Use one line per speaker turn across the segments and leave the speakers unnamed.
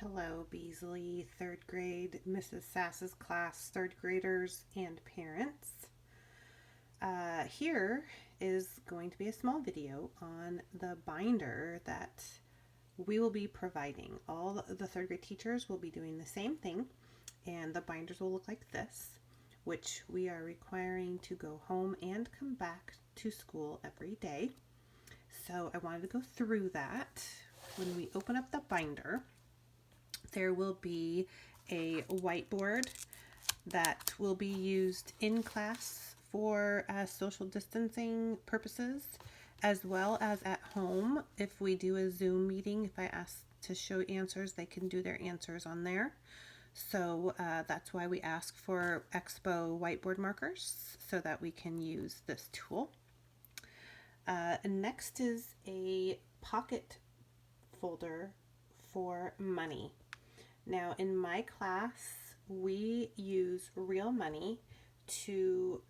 Hello, Beasley, third grade, Mrs. Sass's class, third graders, and parents. Here is going to be a small video on the binder that we will be providing. All the third grade teachers will be doing the same thing, and the binders will look like this, which we are requiring to go home and come back to school every day. So I wanted to go through that. When we open up the binder, there will be a whiteboard that will be used in class for social distancing purposes, as well as at home. If we do a Zoom meeting, if I ask to show answers, they can do their answers on there. So that's why we ask for Expo whiteboard markers so that we can use this tool. Next is a pocket folder for money. Now, in my class, we use real money to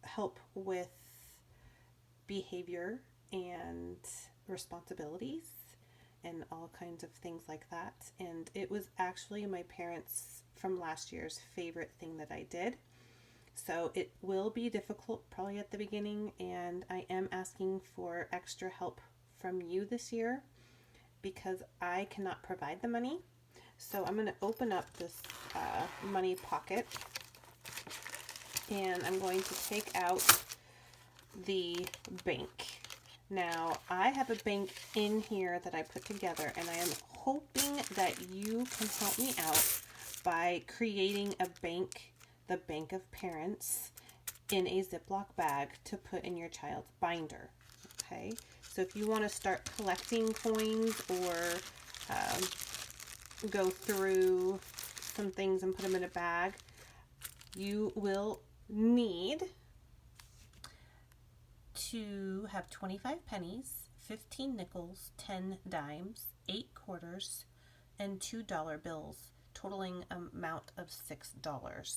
help with behavior and responsibilities and all kinds of things like that. And it was actually my parents' from last year's favorite thing that I did. So it will be difficult probably at the beginning, and I am asking for extra help from you this year because I cannot provide the money. So I'm going to open up this money pocket, and I'm going to take out the bank. Now, I have a bank in here that I put together, and I am hoping that you can help me out by creating a bank, the bank of parents, in a Ziploc bag to put in your child's binder. Okay, so if you want to start collecting coins or go through some things and put them in a bag, you will need to have 25 pennies, 15 nickels, 10 dimes, 8 quarters, and $2 bills, totaling amount of $6.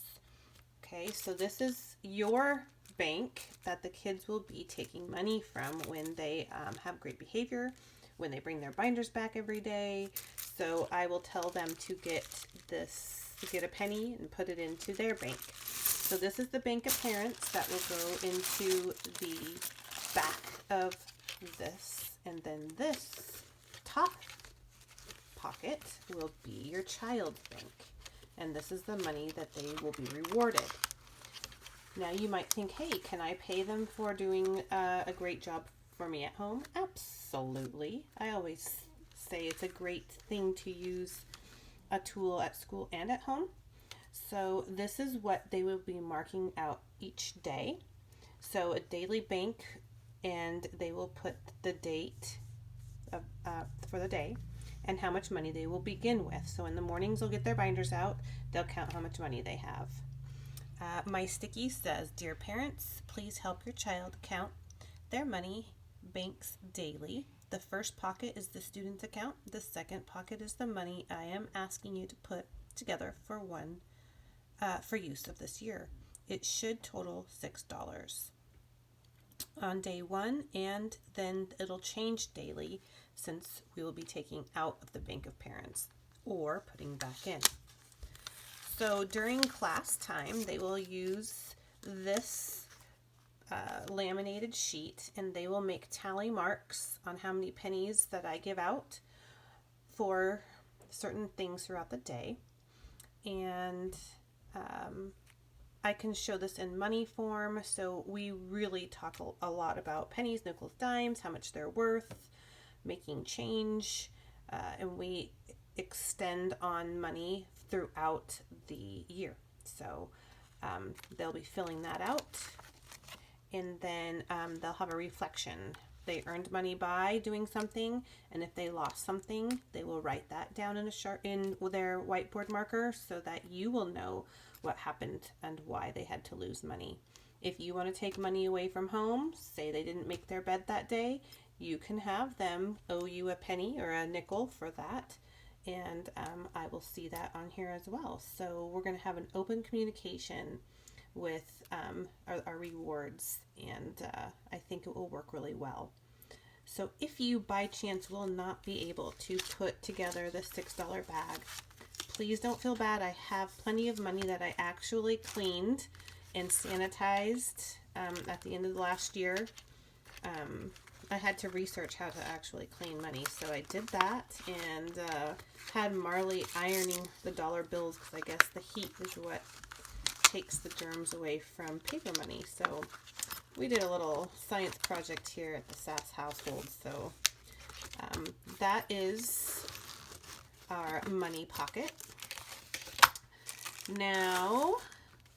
Okay, so this is your bank that the kids will be taking money from when they have great behavior, when they bring their binders back every day. So I will tell them to get a penny and put it into their bank. So this is the bank of parents that will go into the back of this, and then this top pocket will be your child's bank, and this is the money that they will be rewarded. Now you might think, hey, can I pay them for doing a great job for me at home? Absolutely. I always say it's a great thing to use a tool at school and at home. So this is what they will be marking out each day. So a daily bank, and they will put the date of, for the day and how much money they will begin with. So in the mornings they'll get their binders out, they'll count how much money they have. My sticky says, "Dear parents, please help your child count their money banks daily. The first pocket is the student's account. The second pocket is the money I am asking you to put together for use of this year. It should total $6 on day one, and then it'll change daily since we will be taking out of the bank of parents or putting back in." So during class time, they will use this laminated sheet, and they will make tally marks on how many pennies that I give out for certain things throughout the day. And I can show this in money form. So we really talk a lot about pennies, nickels, dimes, how much they're worth, making change, and we extend on money throughout the year. So they'll be filling that out, and then they'll have a reflection. They earned money by doing something, and if they lost something, they will write that down in their whiteboard marker so that you will know what happened and why they had to lose money. If you want to take money away from home, say they didn't make their bed that day, you can have them owe you a penny or a nickel for that, and I will see that on here as well. So we're going to have an open communication with our rewards, and I think it will work really well. So if you by chance will not be able to put together the $6 bag, please don't feel bad. I have plenty of money that I actually cleaned and sanitized at the end of the last year. I had to research how to actually clean money, so I did that, and had Marley ironing the dollar bills because I guess the heat is what takes the germs away from paper money. So we did a little science project here at the Sass household. So that is our money pocket. Now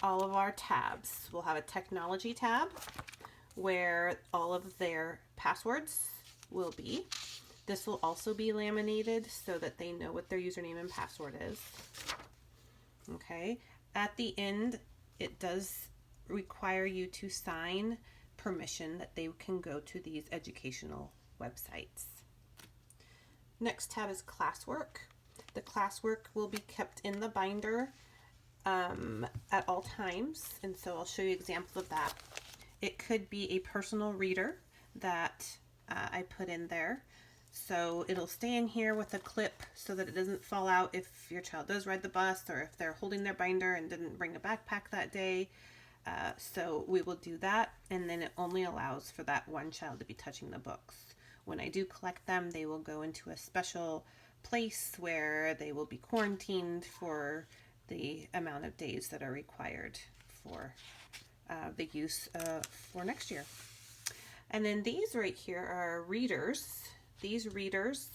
all of our tabs. We'll have a technology tab where all of their passwords will be. This will also be laminated so that they know what their username and password is. Okay. At the end, it does require you to sign permission that they can go to these educational websites. Next tab is classwork. The classwork will be kept in the binder at all times, and so I'll show you examples of that. It could be a personal reader that I put in there. So it'll stay in here with a clip so that it doesn't fall out if your child does ride the bus or if they're holding their binder and didn't bring a backpack that day. So we will do that, and then it only allows for that one child to be touching the books. When I do collect them, they will go into a special place where they will be quarantined for the amount of days that are required for the use for next year. And then these right here are readers. These readers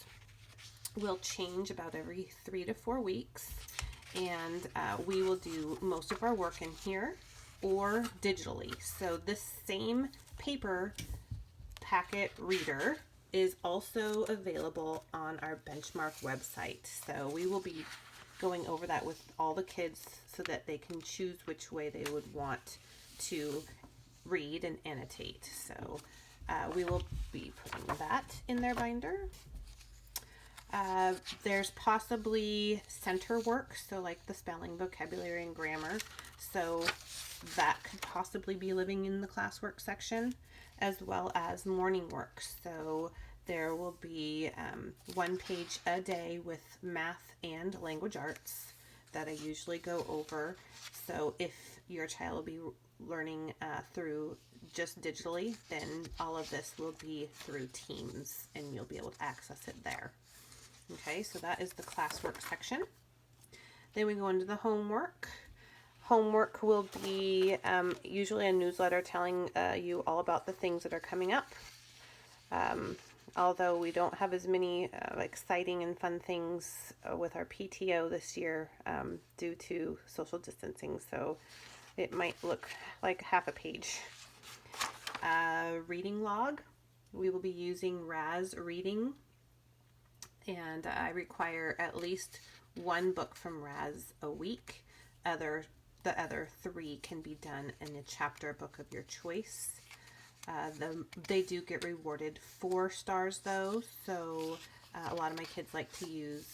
will change about every 3 to 4 weeks, and we will do most of our work in here or digitally. So this same paper packet reader is also available on our benchmark website. So we will be going over that with all the kids so that they can choose which way they would want to read and annotate. So we will be putting that in their binder. There's possibly center work, so like the spelling, vocabulary, and grammar. So that could possibly be living in the classwork section, as well as morning work. So there will be 1 page a day with math and language arts that I usually go over. So if your child will be learning through just digitally, then all of this will be through Teams and you'll be able to access it there. Okay, so that is the classwork section. Then we go into the homework. Homework will be usually a newsletter telling you all about the things that are coming up. Although we don't have as many exciting and fun things with our PTO this year due to social distancing, so it might look like half a page. Reading log. We will be using Raz Reading, and I require at least 1 book from Raz a week. The other 3 can be done in a chapter book of your choice. They do get rewarded 4 stars though, so a lot of my kids like to use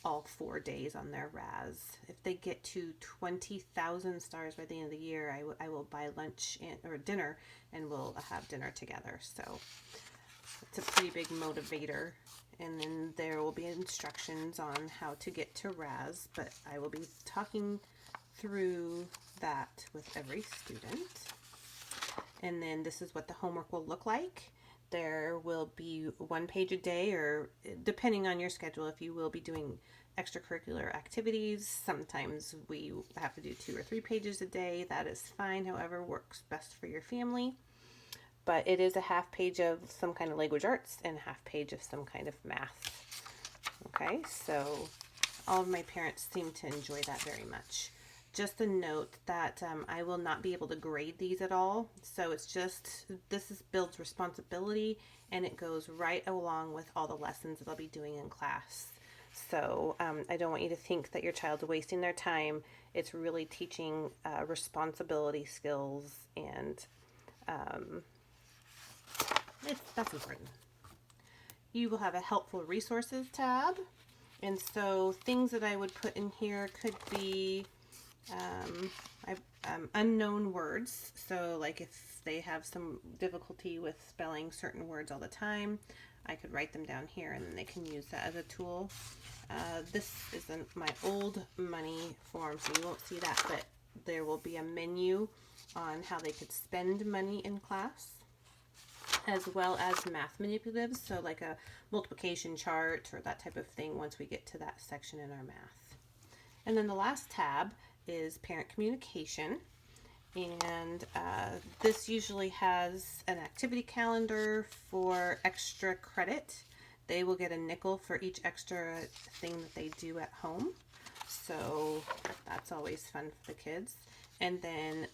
all 4 days on their Raz. If they get to 20,000 stars by the end of the year, I will buy lunch or dinner, and we'll have dinner together. So it's a pretty big motivator. And then there will be instructions on how to get to Raz, but I will be talking through that with every student. And then this is what the homework will look like. There will be 1 page a day, or depending on your schedule, if you will be doing extracurricular activities, sometimes we have to do 2 or 3 pages a day. That is fine, however works best for your family. But it is a half page of some kind of language arts and a half page of some kind of math. Okay, so all of my parents seem to enjoy that very much. Just a note that I will not be able to grade these at all. So it's just, builds responsibility, and it goes right along with all the lessons that I'll be doing in class. So I don't want you to think that your child's wasting their time. It's really teaching responsibility skills, and that's important. You will have a helpful resources tab. And so things that I would put in here could be unknown words. So like if they have some difficulty with spelling certain words all the time, I could write them down here and then they can use that as a tool. This isn't my old money form, so you won't see that, but there will be a menu on how they could spend money in class, as well as math manipulatives, so like a multiplication chart or that type of thing once we get to that section in our math. And then the last tab is parent communication. And this usually has an activity calendar for extra credit. They will get a nickel for each extra thing that they do at home. So that's always fun for the kids. And then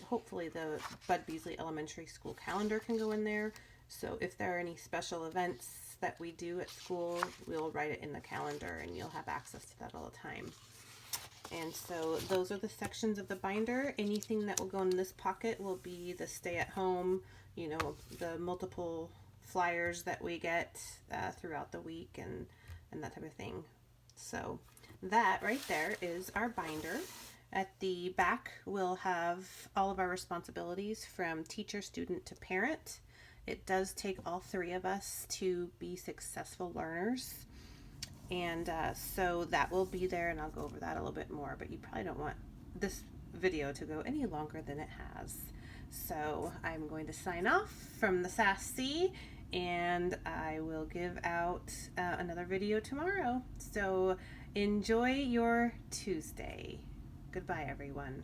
hopefully the Bud Beasley Elementary School calendar can go in there. So if there are any special events that we do at school, we'll write it in the calendar and you'll have access to that all the time. And so those are the sections of the binder. Anything that will go in this pocket will be the stay at home, you know, the multiple flyers that we get throughout the week and that type of thing. So that right there is our binder. At the back, we'll have all of our responsibilities from teacher, student to parent. It does take all three of us to be successful learners. And so that will be there, and I'll go over that a little bit more, but you probably don't want this video to go any longer than it has. So I'm going to sign off from the Sass Sea, and I will give out another video tomorrow. So enjoy your Tuesday. Goodbye, everyone.